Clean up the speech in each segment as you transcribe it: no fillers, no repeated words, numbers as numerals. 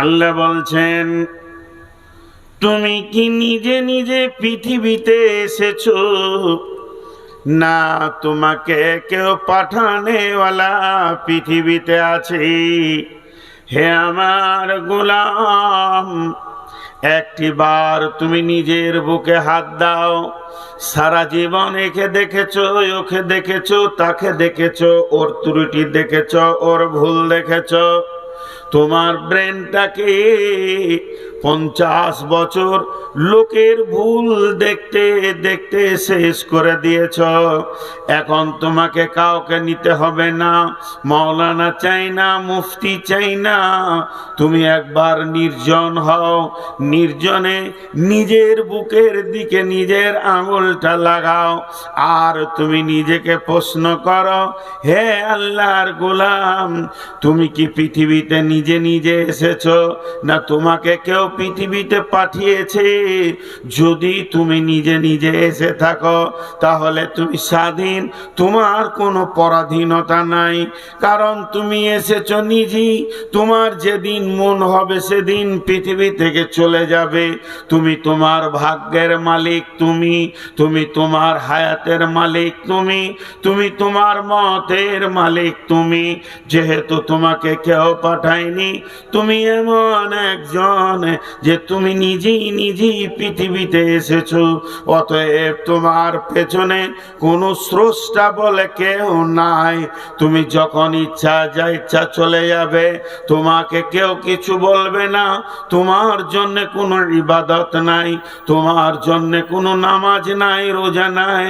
আল্লাহ বলছেন, তুমি কি নিজে নিজে পৃথিবীতে এসেছো, না তোমাকে কেউ পাঠানেওয়ালা পৃথিবীতে আছে? হে আমার গোলাম, একটিবার তুমি নিজের বুকে হাত দাও। সারা জীবন একে দেখেছো, ওকে দেখেছো, তাকে দেখেছো, ওর ত্রুটি দেখেছো, ওর ভুল দেখেছো। তোমার ব্রেনটাকে 50 বছর লোকের ভুল দেখতে দেখতে শেষ করে দিয়েছ। এখন তোমাকে কাউকে নিতে হবে না, মাওলানা চাই না, মুফতি চাই না। তুমি একবার নির্জন হও, নির্জনে নিজের বুকের দিকে নিজের আঙুলটা লাগাও, আর তুমি নিজেকে প্রশ্ন করো, হে আল্লাহর গোলাম, তুমি কি পৃথিবীতে নিজে নিজে এসেছো, না তোমাকে কেউ পৃথিবীতে পাঠিয়েছে? যদি তুমি নিজে নিজে এসে থাকো তাহলে তুমি স্বাধীন, তোমার কোনো পরাধীনতা নাই, কারণ তুমি এসেছো নিজেই। তোমার যেদিন মন হবে সেদিন পৃথিবী থেকে চলে যাবে। তুমি তোমার ভাগ্যের মালিক, তুমি তোমার হায়াতের মালিক, তুমি তোমার মতের মালিক। তুমি যেহেতু তোমাকে কেউ পাঠায়নি, তুমি এমন একজন যে তুমি নিজেই পৃথিবীতে এসেছো। অতএব তোমার পেছনে কোনো স্রষ্টা বলে কেউ নাই। তুমি যখন ইচ্ছা যা ইচ্ছা চলে যাবে, তোমাকে কেউ কিছু বলবে না। তোমার জন্য কোনো ইবাদত নাই, তোমার জন্য কোনো নামাজ নাই, রোজা নাই,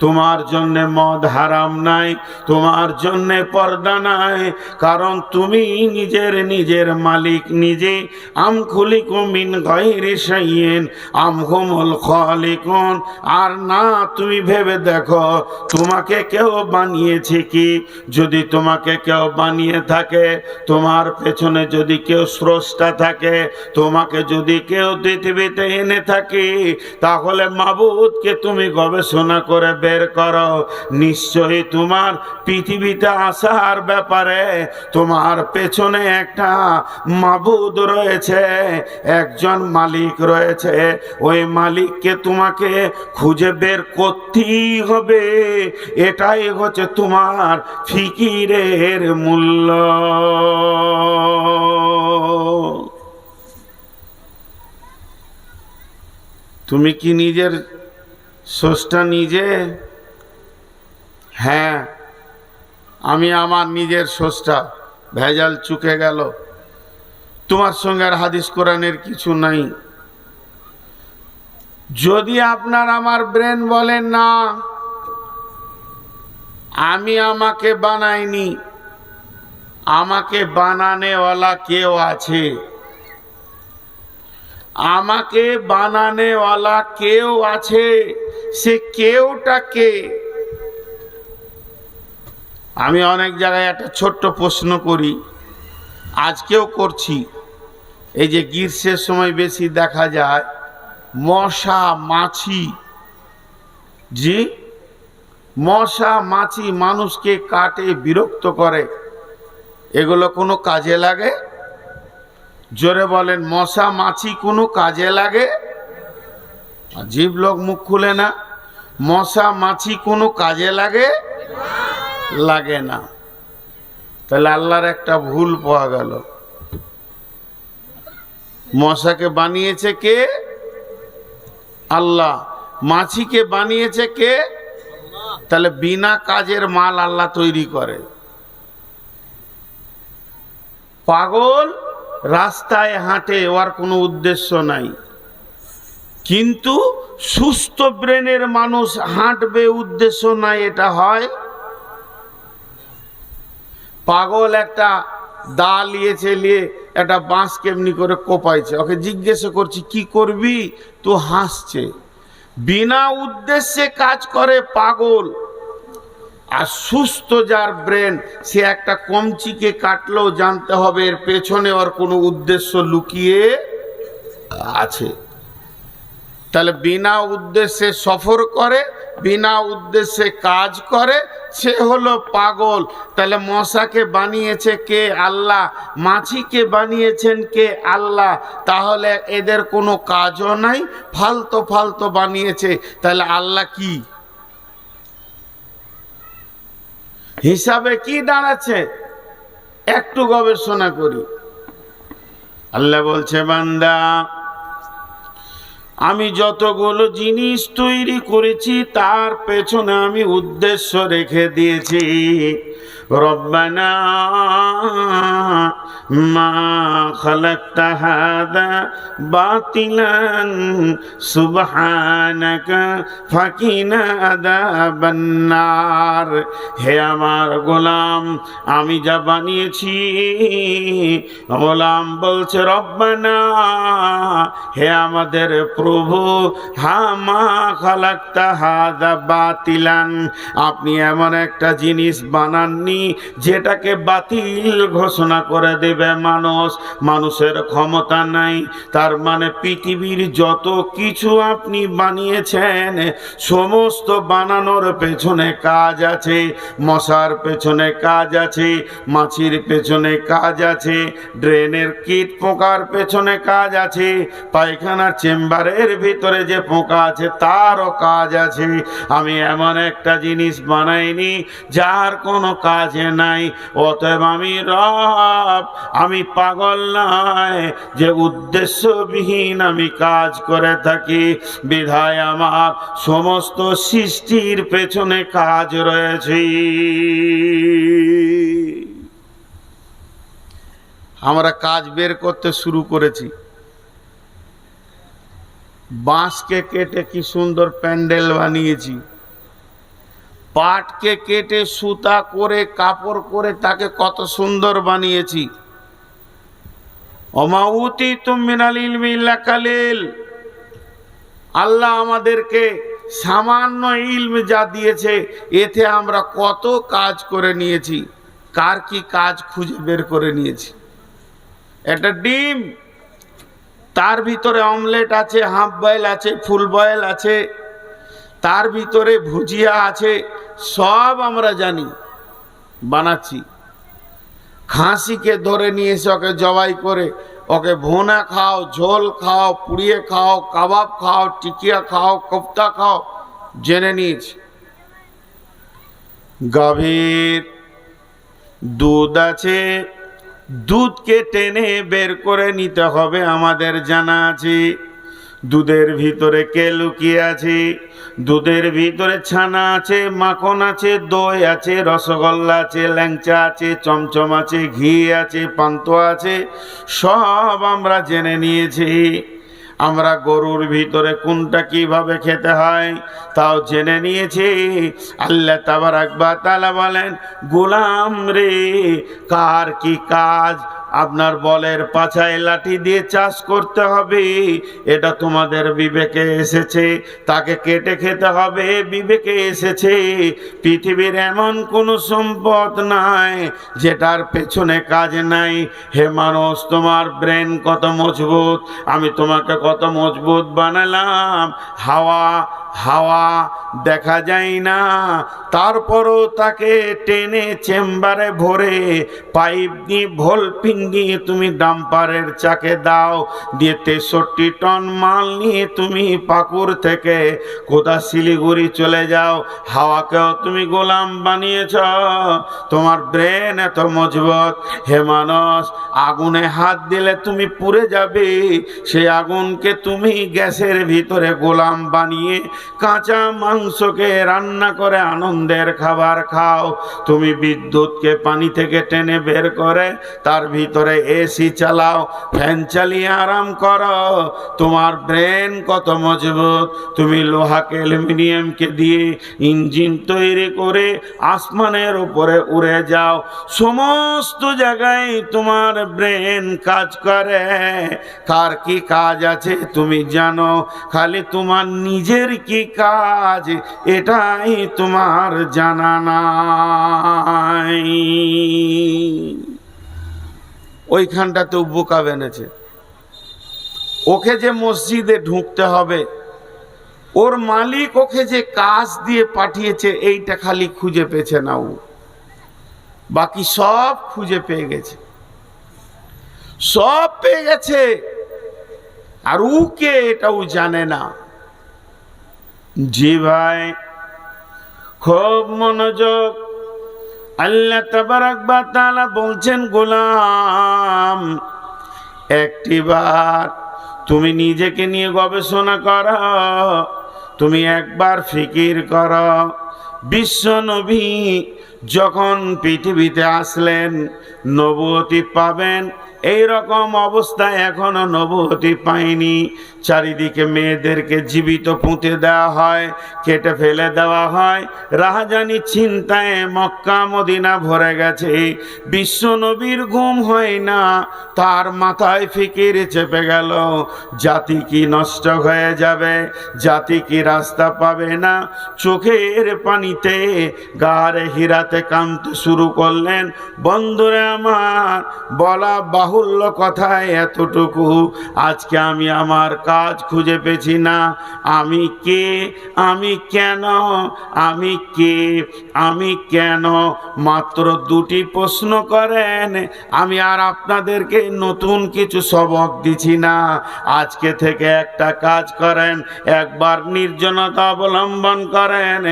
তোমার জন্য মদ হারাম নাই, তোমার জন্য পর্দা নাই, কারণ তুমি নিজের মালিক নিজে। আম খুলিকুম মিন গায়রি শাইইন আম হুমুল খালিকুন। আর না, তুমি ভেবে দেখো তোমাকে কেউ বানিয়েছে কি? যদি তোমাকে কেউ বানিয়ে থাকে, তোমার পেছনে যদি কেউ স্রষ্টা থাকে, তোমাকে যদি কেউ পৃথিবীতে এনে থাকে, তাহলে মাবুদকে তুমি গবেষণা করে বের করো। নিশ্চয়ই তোমার পৃথিবীতে আসার ব্যাপারে তোমার পেছনে একটা মাবুদ রয়েছে, একজন মালিক রয়েছে। ওই মালিককে তোমাকে খুঁজে বের করতেই হবে। এটাই হচ্ছে তোমার ফিকিরের মূল্য। তুমি কি নিজের স্রষ্টা নিজে? হ্যাঁ, আমি আমার নিজের স্রষ্টা। ভেজাল চুকে গেল, তোমার সঙ্গে আর হাদিস কোরআনের কিছু নাই। যদি আপনার আমার ব্রেন বলে না, আমি আমাকে বানাইনি, আমাকে বানানেওয়ালা কেউ আছে, আমাকে বানানেওয়ালা কেউ আছে, সে কেউটা কে? আমি অনেক জায়গায় একটা ছোট্ট প্রশ্ন করি, আজকেও করছি। এই যে গ্রীষ্মের সময় বেশি দেখা যায় মশা মাছি, জি, মশা মাছি মানুষকে কাটে, বিরক্ত করে, এগুলো কোনো কাজে লাগে? জোরে বলেন, মশা মাছি কোনো কাজে লাগে? জীব লোক মুখ খুলে না। মশা মাছি কোনো কাজে লাগে? লাগে না। তাহলে আল্লাহর একটা ভুল পাওয়া গেল। মশাকে বানিয়েছে কে? আল্লাহ। মাছিকে বানিয়েছে কে? তাহলে বিনা কাজের মাল আল্লাহ তৈরি করে। পাগল রাস্তায় হাঁটে, ওর কোনো উদ্দেশ্য নাই, কিন্তু সুস্থ ব্রেনের মানুষ হাঁটবে, উদ্দেশ্য নাই, এটা হয়? পাগল একটা দা লিয়েছে, নিয়ে একটা বাঁশ কেমনি করে কোপাইছে, ওকে জিজ্ঞেস করছি কি করবি, তো হাসছে। বিনা উদ্দেশ্যে কাজ করে পাগল। আর সুস্থ যার ব্রেন, সে একটা কমচিকে কাটলেও জানতে হবে এর পেছনে ওর কোনো উদ্দেশ্য লুকিয়ে আছে। তাহলে বিনা উদ্দেশ্যে সফর করে, বিনা উদ্দেশ্যে কাজ করে সে হলো পাগল। তাহলে মশাকে বানিয়েছে কে? আল্লাহ। মাছিকে বানিয়েছেন কে? আল্লাহ। তাহলে এদের কোনো কাজও নাই, ফালতু ফালতু বানিয়েছে। তাহলে আল্লাহ কি হিসাবে কি দাঁড়াচ্ছে? একটু গবেষণা করি। আল্লাহ বলছে, বান্দা আমি যতগুলো জিনিস তৈরি করেছি তার পেছনে আমি উদ্দেশ্য রেখে দিয়েছি। রব্বানা মা খালাকতা হাদা বাতিলান সুবহানাকা ফাকিনা আযাবান নার। হে আমার গোলাম, আমি যা বানিয়েছি, গোলাম বলছে রব্বানা, হে আমাদের প্রভু, হামা খালাকতা হাদা বাতিলান, আপনি এমন একটা জিনিস বানাননি যেটাকে বাতিল ঘোষণা করে দেবে মানুষ। মানুষের ক্ষমতা নাই। তার মানে পৃথিবীর যত কিছু আপনি বানিয়েছেন সমস্ত বানানোর পেছনে কাজ আছে। মশার পেছনে কাজ আছে, মাছির পেছনে কাজ আছে, ড্রেনের কীট পোকার পেছনে কাজ আছে, পায়খানার চেম্বারের ভিতরে যে পোকা আছে তারও কাজ আছে। আমি এমন একটা জিনিস বানাইনি যার কোনো কাজে নাই। অতএব আমি রব, আমি পাগল নয় যে উদ্দেশ্যবিহীন আমি কাজ করে থাকি। বিধায় আমার সমস্ত সৃষ্টির পেছনে কাজ রয়েছে। আমরা কাজ বের করতে শুরু করেছি। বাঁশকে কেটে কি সুন্দর প্যান্ডেল বানিয়েছি, পাটকে কেটে সুতা করে কাপড় করে তাকে কত সুন্দর বানিয়েছি। ওমা উতিতুম মিনাল ইলমি ইল্লা কালিল। আল্লাহ আমাদেরকে সামান্য ইলম যা দিয়েছে এতে আমরা কত কাজ করে নিয়েছি। কার কি কাজ খুঁজে বের করে নিয়েছি। একটা ডিম, তার ভিতরে অমলেট আছে, হাফ বয়েল আছে, ফুল বয়েল আছে, তার ভিতরে ভুজিয়া আছে, সব আমরা জানি, বানাচ্ছি। খাসিকে ধরে নিয়ে এসে ওকে জবাই করে ওকে ভুনা খাও, ঝোল খাও, পুড়িয়ে খাও, কাবাব খাও, টিকিয়া খাও, কোফতা খাও, জেনে নিয়েছি। গাভীর দুধ আছে, দুধকে টেনে বের করে নিতে হবে আমাদের জানা আছে। দুধের ভিতরে কে লুকিয়ে আছে? দুধের ভিতরে ছানা আছে, মাখন আছে, দই আছে, রসগোল্লা আছে, ল্যাংচা আছে, চমচম আছে, ঘি আছে, পান্তুয়া আছে, সব আমরা জেনে নিয়েছি। আমরা গরুর ভিতরে কোনটা কিভাবে খেতে হয় তাও জেনে নিয়েছি। আল্লাহ তাবারাক ওয়া তাআলা বলেন, গোলাম রে, কার কি কাজ? আপনার বলের পাছায় লাঠি দিয়ে চাষ করতে হবে, এটা তোমাদের বিবেকে এসেছে। তাকে কেটে খেতে হবে, বিবেকে এসেছে। পৃথিবীর এমন কোনো সম্পদ নাই যেটার পেছনে কাজ নাই। হে মানুষ, তোমার ব্রেন কত মজবুত, আমি তোমাকে কত মজবুত বানালাম। হাওয়া হাওয়া দেখা যায় না, তারপরও তাকে টেনে চেম্বারে ভরে পাইপ দিয়ে ভোল্পিং দিয়ে তুমি ডাম্পারের চাকে দাও, দিয়ে 63 টন মাল নিয়ে তুমি পাকুর থেকে কোথা শিলিগুড়ি চলে যাও। হাওয়াকেও তুমি গোলাম বানিয়েছ। তোমার ব্রেন এত মজবুত। হে মানুষ, আগুনে হাত দিলে তুমি পুড়ে যাবে, সেই আগুনকে তুমি গ্যাসের ভিতরে গোলাম বানিয়ে কাঁচা মাংসকে রান্না করে আনন্দের খাবার খাও। তুমি বিদ্যুৎকে পানি থেকে টেনে বের করে তার ভিতরে এসি চালাও, ফ্যান চালিয়ে আরাম করো। তোমার ব্রেন কত মজবুত। তুমি লোহাকে অ্যালুমিনিয়ামকে দিয়ে ইঞ্জিন তৈরি করে আসমানের উপরে উড়ে যাও। সমস্ত জায়গায় তোমার ব্রেন কাজ করে। কার কি কাজ আছে তুমি জানো, খালি তোমার নিজের কি কাজ এটাই তোমার জানা নাই। ওইখানটাতেও বোকা বেনেছে। ওকে যে মসজিদে ঢুকতে হবে ওর মালিক ওকে যে কাজ দিয়ে পাঠিয়েছে এইটা খালি খুঁজে পেয়েছে না, ও বাকি সব খুঁজে পেয়ে গেছে, সব পেয়ে গেছে, আর উকে এটাও জানে না। জি ভাই, খুব মনোযোগ। আল্লাহ তাবারক ওয়া তাআলা বলছেন, গোলাম একটিবার তুমি নিজেকে নিয়ে গবেষণা করো, তুমি একবার ফিকির করো, বিশ্ব নবী যখন পৃথিবীতে আসলেন নবুয়তি পাবেন, এই রকম অবস্থায় এখনো নবুয়তি পায়নি। চারিদিকে মেয়েদেরকে জীবিত পুঁতে দেওয়া হয়, কেটে ফেলে দেওয়া হয়, রাহাজানি চিন্তায় মক্কা মদিনা ভরে গেছে। বিশ্ব নবীর ঘুম হয় না, তার মাথায় ফিকির চেপে গেল, জাতি কি নষ্ট হয়ে যাবে, জাতি কি রাস্তা পাবে না। চোখের পানিতে গারে হিরাতে কাঁদতে শুরু করলেন। বন্ধুরে আমার, বলা বাহুল্য কথায় এতটুকু, আজকে আমি আমার কাজ খুঁজে পেছি না। আমি কে, আমি কেন, আমি কে, আমি কেন, মাত্র দুটি প্রশ্ন করেন, আমি আর আপনাদেরকে নতুন কিছু সবক দিছি না। আজকে থেকে একটা কাজ করেন, একবার নির্জনতা অবলম্বন করেন,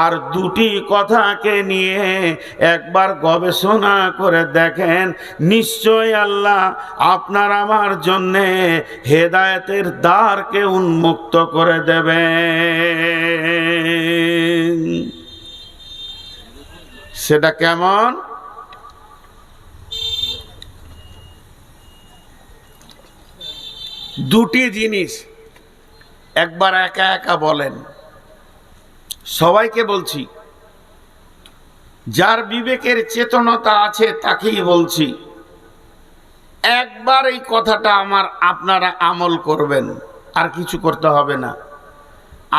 আর দুটি কথাকে নিয়ে একবার গবেষণা করে দেখেন, নিশ্চয় আল্লাহ আপনার আমার জন্যে হেদায়েতের দ্বারকে উন্মুক্ত করে দেবেন। সেটা কেমন? দুটি জিনিস একবার একা একা বলেন, সবাইকে বলছি, যার বিবেকের চেতনতা আছে তাকেই বলছি। একবার এই কথাটা আপনারা আমল করবেন, আর কিছু করতে হবে না।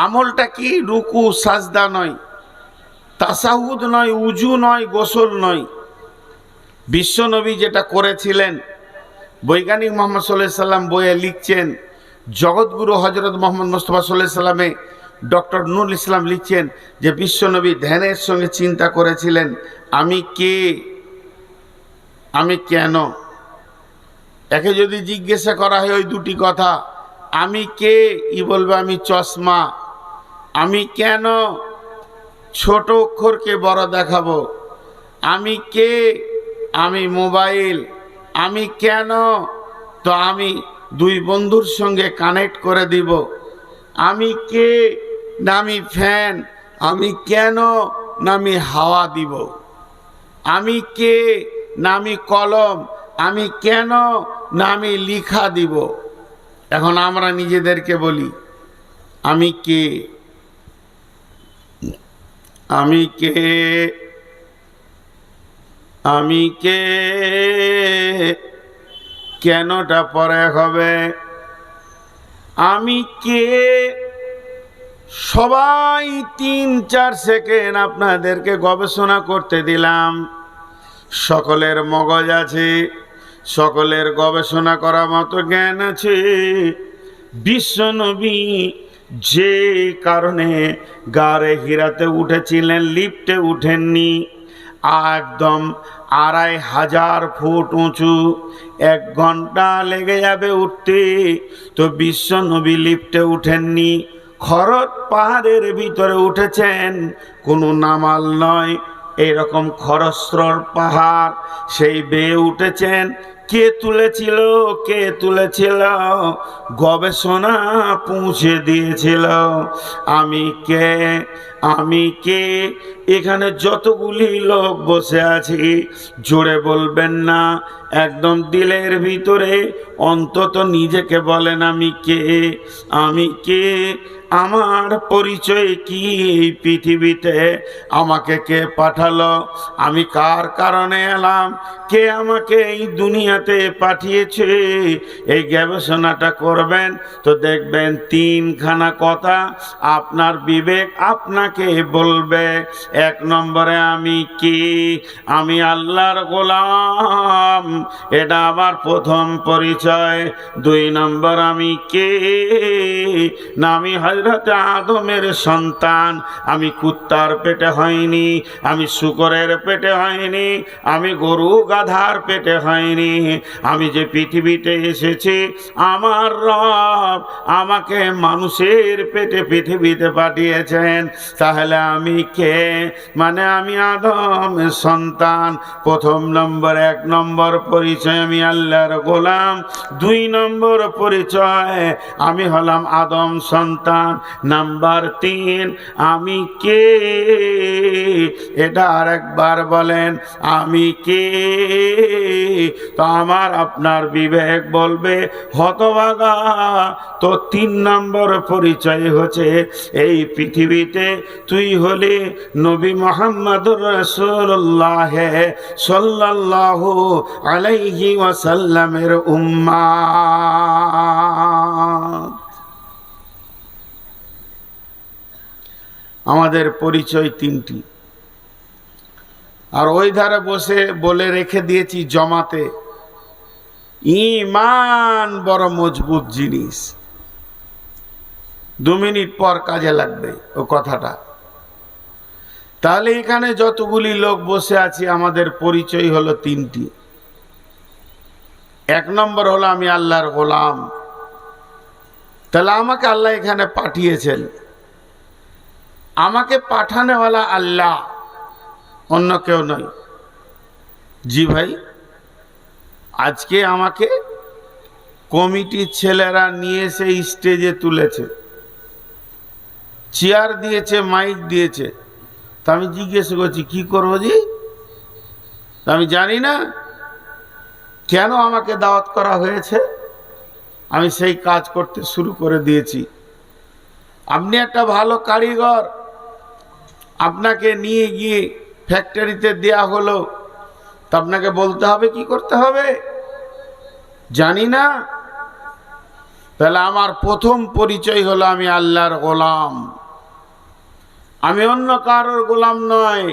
আমলটা কি? রুকু সাজদা নয়, তাসাহুদ নয়, উজু নয়, গোসল নয়। বিশ্বনবী যেটা করেছিলেন, বৈজ্ঞানিক মোহাম্মদ সাল্লাল্লাহু আলাইহি সাল্লাম বইয়ে লিখছেন, জগৎগুরু হযরত মুহাম্মদ মুস্তাফা সাল্লাল্লাহু আলাইহি সাল্লামে ডক্টর নুরুল ইসলাম লিখছেন যে বিশ্বনবী ধ্যানের সঙ্গে চিন্তা করেছিলেন, আমি কে, আমি কেন। একে যদি জিজ্ঞাসা করা হয় ওই দুটি কথা, আমি কে, ই বলবে আমি চশমা। আমি কেন, ছোট অক্ষরকে বড় দেখাবো। আমি কে, আমি মোবাইল। আমি কেন, তো আমি দুই বন্ধুর সঙ্গে কানেক্ট করে দিব। আমি কে, না আমি ফ্যান। আমি কেন, না আমি হাওয়া দিব। আমি কে, না আমি কলম। আমি কেন, না আমি লিখা দিব। এখন আমরা নিজেদেরকে বলি, আমি কে, আমি কে, আমি কে, কেনটা পরে হবে। আমি কে, সবাই 3-4 সেকেন্ড আপনাদেরকে গবেষণা করতে দিলাম। সকলের মগজ আছে, সকলের গবেষণা করার মতো জ্ঞান আছে। বিশ্বনবী যে কারণে গারে হিরাতে উঠেছিলেন, লিফটে উঠেননি, একদম 2500 ফুট উঁচু, 1 ঘন্টা লেগে যাবে উঠতে, তো বিশ্বনবী লিফটে উঠেননি, খরত পাহাড়ের ভিতরে উঠেছেন, কোনো নামাল নয়, এরকম খরস্রোর পাহাড়, সেই বেয়ে উঠেছেন। কে তুলেছিল, কে তুলেছিল, গবেষণা পৌঁছে দিয়েছিল। আমি কে, আমি কে। এখানে যতগুলি লোক বসে আছি, জোরে বলবেন না, একদম দিলের ভিতরে অন্তত নিজেকে বলেন, আমি কে, আমি কে, আমার পরিচয় কি এই পৃথিবীতে, আমাকে কে পাঠালো, আমি কার কারণে এলাম, কে আমাকে এই দুনিয়াতে পাঠিয়েছে। এই গবেষণাটা করবেন তো দেখবেন 3খানা কথা আপনার বিবেক আপনাকে বলবে। 1 নম্বরে আমি কি, আমি আল্লাহর গোলাম, এটা আমার প্রথম পরিচয়। 2 নম্বর আমি কে, না আমি হযরত আদমের সন্তান। আমি কুত্তার পেটে হয়নি, আমি শূকরের পেটে হয়নি, আমি গরু গাধার পেটে হয়নি। আমি যে পৃথিবীতে এসেছি, আমার রব আমাকে মানুষের পেটে পৃথিবীতে পাঠিয়েছেন। তাহলে আমি কে? মানে আমি আদমের সন্তান। প্রথম নম্বর, 1 নম্বর পরিচয় আমি আল্লাহর গোলাম। 2 নম্বর পরিচয় আমি হলাম আদম সন্তান। নাম্বার 3 আমি কে? এটা আরেকবার বলেন, আমি কে? তো আমার আপনার বিবেক বলবে হতভাগা। তো 3 নম্বর পরিচয় হচ্ছে এই পৃথিবীতে তুই হলি নবী মুহাম্মদুর রাসূলুল্লাহ সাল্লাল্লাহু আলাইহি ওয়াসাল্লামের উম্মাত। আমাদের পরিচয় 3টি। আর ওই ধারে বসে বলে রেখে দিয়েছি জমাতে, ঈমান বড় মজবুত জিনিস। 2 মিনিট পর কাজে লাগবে ও কথাটা। তাহলে এখানে যতগুলি লোক বসে আছি আমাদের পরিচয় হলো 3টি। 1 নম্বর হলো আমি আল্লাহর গোলাম। তাহলে আমাকে আল্লাহ এখানে পাঠিয়েছেন। আমাকে পাঠানোওয়ালা আল্লাহ, অন্য কেউ নয়। জি ভাই, আজকে আমাকে কমিটির ছেলেরা নিয়ে এসে স্টেজে তুলেছে, চেয়ার দিয়েছে, মাইক দিয়েছে। তা আমি জিজ্ঞেস করছি কি করবো জি? আমি জানি না কেন আমাকে দাওয়াত করা হয়েছে, আমি সেই কাজ করতে শুরু করে দিয়েছি। আপনি একটা ভালো কারিগর, আপনাকে নিয়ে গিয়ে ফ্যাক্টরিতে দেয়া হলো, তা আপনাকে বলতে হবে কি করতে হবে? জানি না। তাহলে আমার প্রথম পরিচয় হলো আমি আল্লাহর গোলাম, আমি অন্য কারোর গোলাম নয়।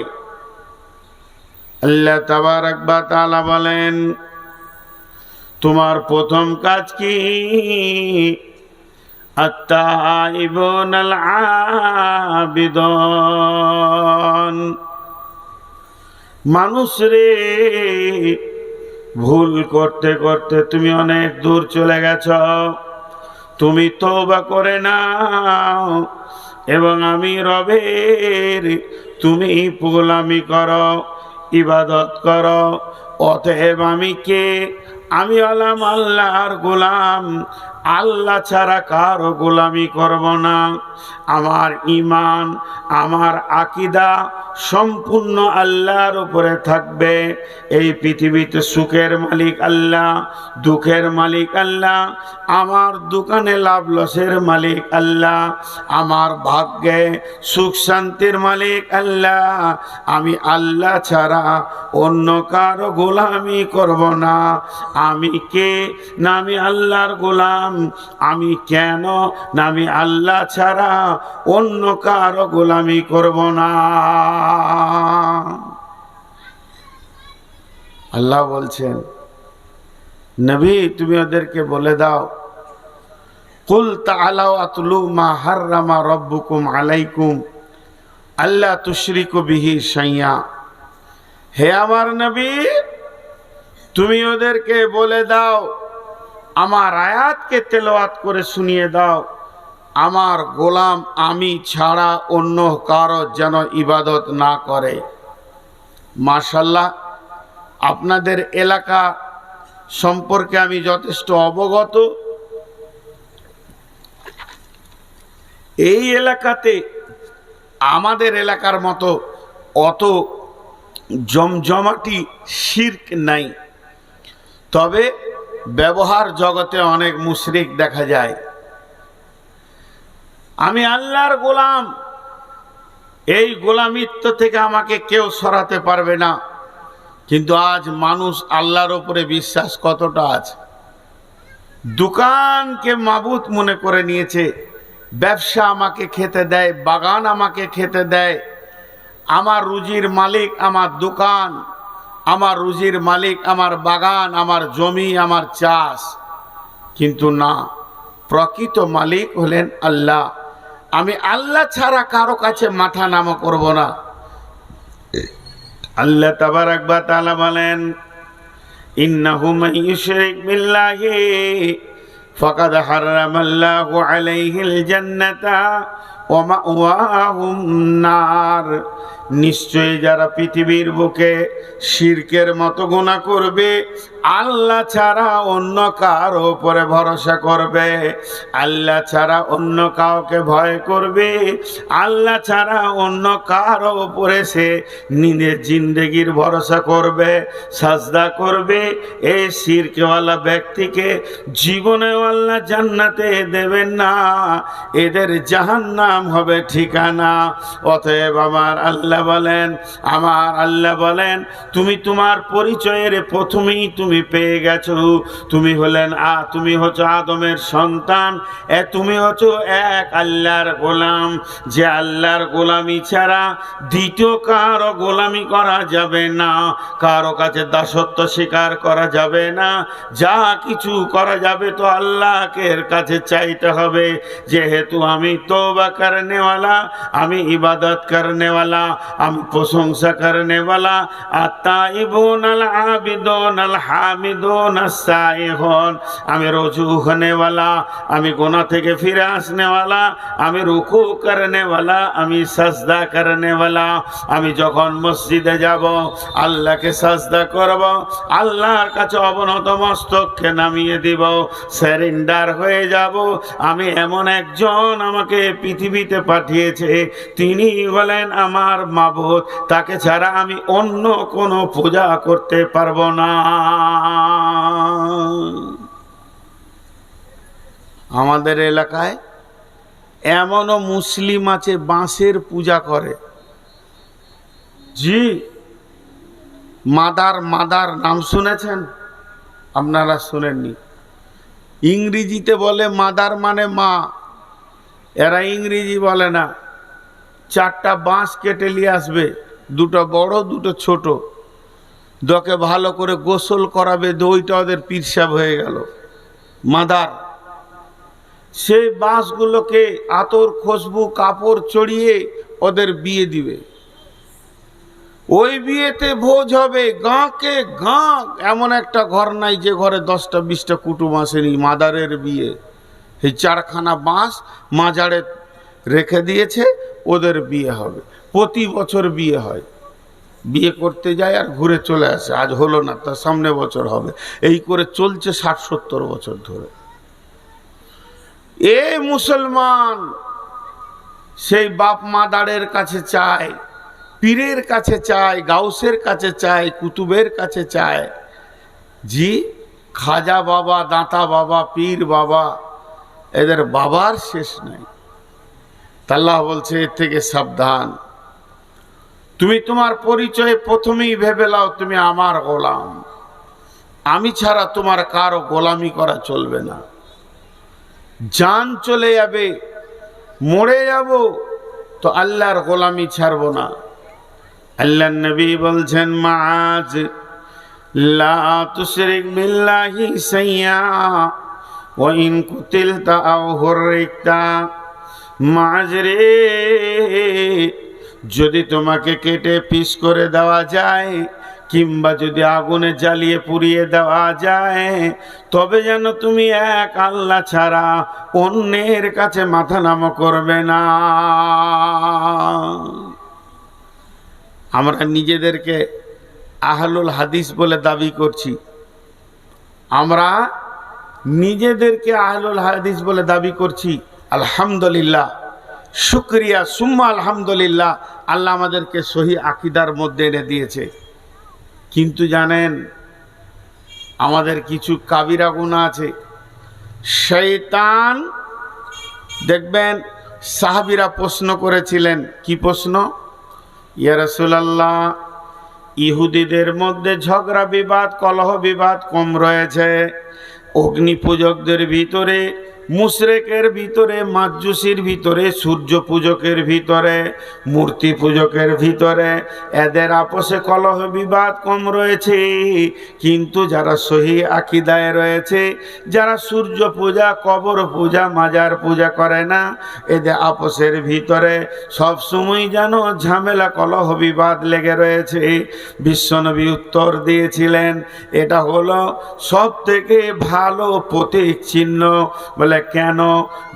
আল্লাহ তাবারক ওয়া তাআলা বলেন, তোমার প্রথম কাজ কি? আত-তাইবুনাল আবিদুন। মানুষ রে, ভুল করতে করতে তুমি অনেক দূর চলে গেছ। তুমি তওবা করে নাও এবং আমি রবের তুমি গোলামি করো, ইবাদত করো। অতএব আমি কে? আমি হলাম আল্লাহর গোলাম। আল্লাহ ছাড়া কারো গোলামি করব না। আমার ঈমান, আমার আকীদা সম্পূর্ণ আল্লাহর উপরে থাকবে। এই পৃথিবীতে সুখের মালিক আল্লাহ, দুঃখের মালিক আল্লাহ, আমার দোকানে লাভ লসের মালিক আল্লাহ, আমার ভাগ্যে সুখ শান্তির মালিক আল্লাহ। আমি আল্লাহ ছাড়া অন্য কারো গোলামি করব না। আমি কে? না আমি আল্লাহর গোলাম। আমি কেন? না আমি আল্লাহ ছাড়া অন্য কারো গোলামি করব না। আল্লাহ বলছেন, নবী তুমি ওদেরকে বলে দাও, কুল তাআলাউ আতলু মা হাররামা রাব্বুকুম আলাইকুম আল্লা তুশরিকু বিহি শাইয়া। হে আমার নবী, তুমি ওদেরকে বলে দাও, আমার আয়াতকে তেলাওয়াত করে শুনিয়ে দাও, আমার গোলাম আমি ছাড়া অন্য কারো যেন ইবাদত না করে। মাশাআল্লাহ, আপনাদের এলাকা সম্পর্কে আমি যথেষ্ট অবগত। এই এলাকাতে আমাদের এলাকার মতো অত জমজমাটি শিরক নাই, তবে ব্যবহার জগতে অনেক মুশরিক দেখা যায়। আমি আল্লাহর গোলাম, এই গোলামিত্ব থেকে আমাকে কেউ সরাতে পারবে না। কিন্তু আজ মানুষ আল্লাহর উপরে বিশ্বাস কতটা আছে? দোকানকে মাবুদ মনে করে নিয়েছে। ব্যবসা আমাকে খেতে দেয়, বাগান আমাকে খেতে দেয়, আমার রুজির মালিক আমার দোকান, আমার রুজির মালিক আমার বাগান, আমার জমি, আমার চাষ। কিন্তু না, প্রকৃত মালিক হলেন আল্লাহ। আমি আল্লাহ ছাড়া কারো কাছে মাথা নামা করব না। আল্লাহ তাবারাক ওয়া তাআলা বলেন, ইন্নাহু মান ইউশরিক বিল্লাহি ফাকাদ হারামাল্লাহু আলাইহিল জান্নাতা ওয়া মাওয়াহুম নার। নিশ্চয়ই যারা পৃথিবীর বুকে শিরকের মতো গুনাহ করবে, আল্লাহ ছাড়া অন্য কারো উপরে ভরসা করবে, আল্লাহ ছাড়া অন্য কাউকে ভয় করবে, আল্লাহ ছাড়া অন্য কারো উপরে সে নিজের জিন্দেগির ভরসা করবে, সাজদা করবে, এই শিরকওয়ালা ব্যক্তিকে জীবনেও আল্লাহ জান্নাতে দেবেন না, এদের জাহান্নাম হবে ঠিকানা। অতএব আমার আল্লাহ বলেন তুমি তোমার পরিচয়ের প্রথমেই তুমি পেয়ে গেছো, তুমি হচ্ছ আদমের সন্তান, তুমি হচ্ছ এক আল্লাহর গোলাম, যে আল্লাহর গোলামি ছাড়া দ্বিতীয় কারো গোলামি করা যাবে না, কারো কাছে দাসত্ব স্বীকার করা যাবে না, যা কিছু করা যাবে তো আল্লাহকে কাছে চাইতে হবে। যেহেতু আমি তওবা করনে वाला, আমি ইবাদত করনে वाला, আমি প্রশংসা করনে वाला, আত-তাইবুন আল আবিদুন আল হামিদুন আস-সাইহুন, আমি রুজু होने वाला, আমি গুনাহ থেকে ফিরে আসনে वाला, আমি রুকু করনে वाला, আমি সাজদা করনে वाला। আমি যখন মসজিদে যাব আল্লাহকে সাজদা করব, আল্লাহর কাছে অবনত মস্তককে নামিয়ে দিব, সারেন্ডার হয়ে যাব। আমি এমন একজন আমাকে পৃথিবীতে পাঠিয়েছে, তিনি বলেন আমার মাবুদ, তাকে ছাড়া আমি অন্য কোনো পূজা করতে পারবো না। আমাদের এলাকায় এমনও মুসলিম আছে বাঁশের পূজা করে। জি, মাদার নাম শুনেছেন? আপনারা শুনেননি? ইংরেজিতে বলে মাদার মানে মা, এরা ইংরেজি বলে না। 4টা বাঁশ কেটে নিয়ে আসবে, 2টো বড় 2টো ছোট, দকে ভালো করে গোসল করাবে, ওইটা ওদের পিরসাব হয়ে গেল মাদার। সেই বাঁশগুলোকে আতর খুশবু কাপড় চড়িয়ে ওদের বিয়ে দিবে। ওই বিয়েতে ভোজ হবে, গাঁকে গাঁ, এমন একটা ঘর নাই যে ঘরে 10টা 20টা কুটুম আসেনি। মাদারের বিয়ে, এই 4খানা বাঁশ মাজারে রেখে দিয়েছে, ওদের বিয়ে হবে। প্রতি বছর বিয়ে হয়, বিয়ে করতে যায় আর ঘুরে চলে আসে। আজ হলো না, তার সামনে বছর হবে। এই করে চলছে 60-70 বছর ধরে। এ মুসলমান সেই বাপ মাদারের কাছে চায়, পীরের কাছে চায়, গাউসের কাছে চায়, কুতুবের কাছে চায়। জি, খাজা বাবা, দাতা বাবা, পীর বাবা, এদের বাবার শেষ নাই। আল্লাহ বলছে এর থেকে সাবধান। তুমি তোমার পরিচয় প্রথমেই ভেবে নাও তুমি আমার গোলাম, আমি ছাড়া তোমার কারো গোলামি করা চলবে না। জান চলে যাবে, মরে যাব, তো আল্লাহর গোলামি ছাড়বো না। আল্লাহর নবী বলছেন, মাআজ লা তুশরিক বিল্লাহি শাইয়া ওয়া ইন কুতিলতা আও হুররিকতা। মাআজ রে, যদি তোমাকে কেটে পিস করে দেওয়া যায়, কিংবা যদি আগুনে জ্বালিয়ে পুড়িয়ে দেওয়া যায়, তবে যেন তুমি এক আল্লাহ ছাড়া অন্যের কাছে মাথা নত করবে না। আমরা নিজেদেরকে আহলুল হাদিস বলে দাবি করছি, আমরা নিজেদেরকে আহলুল হাদিস বলে দাবি করছি। আলহামদুলিল্লাহ, শুকরিয়া সুম্মা আলহামদুলিল্লাহ, আল্লাহ আমাদেরকে সহি আকীদার মধ্যে এনে দিয়েছে। কিন্তু জানেন, আমাদের কিছু কাবিরা গুনাহ আছে। শয়তান, দেখবেন সাহাবীরা প্রশ্ন করেছিলেন, কি প্রশ্ন? ইয়া রাসূলুল্লাহ, ইহুদিদের মধ্যে ঝগড়া বিবাদ, কলহ বিবাদ কম রয়েছে, অগ্নি পূজকদের ভিতরে মুশরিকের ভিতরে, মাজুসির ভিতরে, সূর্য পূজকের ভিতরে, মূর্তি পূজকের ভিতরে এদের আপোষে কলহ বিবাদ কম রয়েছে। কিন্তু যারা সহি আকীদায় রয়েছে, যারা সূর্য পূজা, কবর পূজা, মাজার পূজা করে না, এদের আপোষের ভিতরে সবসময় যেন ঝামেলা কলহ বিবাদ লেগে রয়েছে। বিশ্বনবী উত্তর দিয়েছিলেন, এটা হলো সব থেকে ভালো প্রতীক চিহ্ন। বলে কেন?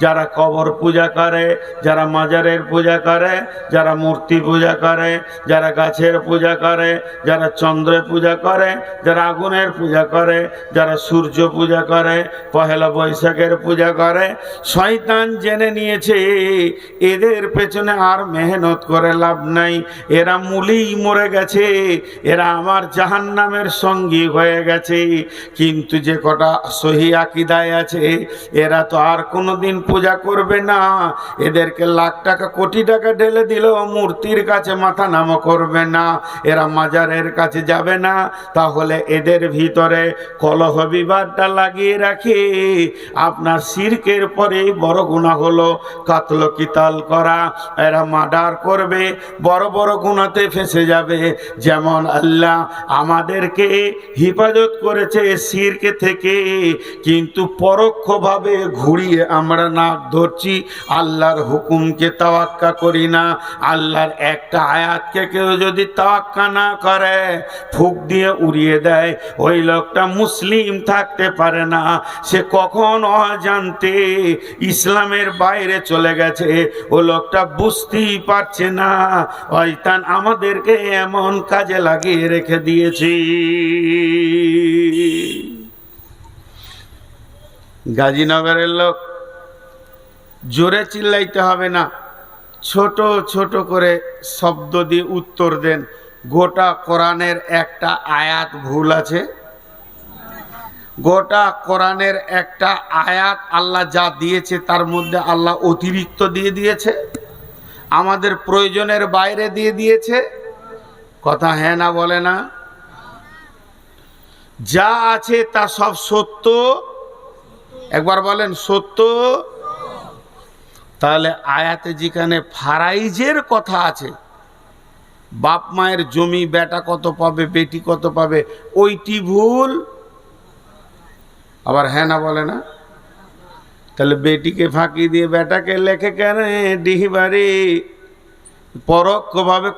যারা কবর পূজা করে, যারা মাজারের পূজা করে, যারা মূর্তি পূজা করে, যারা গাছের পূজা করে, যারা চন্দ্রের পূজা করে, যারা আগুনের পূজা করে, যারা সূর্য পূজা করে, পহেলা বৈশাখের পূজা করে, শয়তান জেনে নিয়েছে এদের পেছনে আর মেহনত করে লাভ নাই, এরা মূলেই মরে গেছে, এরা আমার জাহান্নামের সঙ্গী হয়ে গেছে। কিন্তু যে কটা সহি আকীদায় আছে, এরা তো আর কোনোদিন পূজা করবে না। এদেরকে লাখ টাকা কোটি টাকা ঢেলে দিলেও মূর্তির কাছে মাথা নামো করবে না, এরা মাজারের কাছে যাবে না। তাহলে এদের ভিতরে কলহ বিবাদটা লাগিয়ে রাখে। আপনার শিরকের পরেই বড় গুনাহ হলো কাতল কিতাল করা। এরা মার্ডার করবে, বড় বড় গুনাতে ফেঁসে যাবে। যেমন আল্লাহ আমাদেরকে হিফাজত করেছে শিরকে থেকে, কিন্তু পরোক্ষভাবে ঘুরিয়ে আমরা নাক ধরছি, আল্লাহর হুকুমকে তাওয়াক্কা করি না। আল্লাহর একটা আয়াতকে কেউ যদি তাওয়াক্কা না করে, ফুঁক দিয়ে উড়িয়ে দেয়, ওই লোকটা মুসলিম থাকতে পারে না। সে কখন অজান্তে ইসলামের বাইরে চলে গেছে, ও লোকটা বুঝতেই পারছে না। শয়তান আমাদেরকে এমন কাজে লাগিয়ে রেখে দিয়েছে। গাজীনগরের লোক, জোরে চিল্লাইতে হবে না, ছোট ছোট করে শব্দ দিয়ে উত্তর দেন। গোটা কোরআনের একটা আয়াত ভুল আছে? গোটা কোরআনের একটা আয়াত আল্লাহ যা দিয়েছে তার মধ্যে আল্লাহ অতিরিক্ত দিয়ে দিয়েছে, আমাদের প্রয়োজনের বাইরে দিয়ে দিয়েছে? কথা হ্যাঁ না বলে না? যা আছে তা সব সত্য। একবার বলেন সত্য। তাহলে আয়াতে যেখানে ফারাইজের কথা আছে, বাপ মায়ের জমি বেটা কত পাবে, বেটি কত পাবে, ওইটি ভুল। আবার হ্যাঁ না বলে না? তাহলে বেটিকে ফাঁকি দিয়ে বেটাকে লেখে কেন ডিহিবারে? পরোক্ষভাবে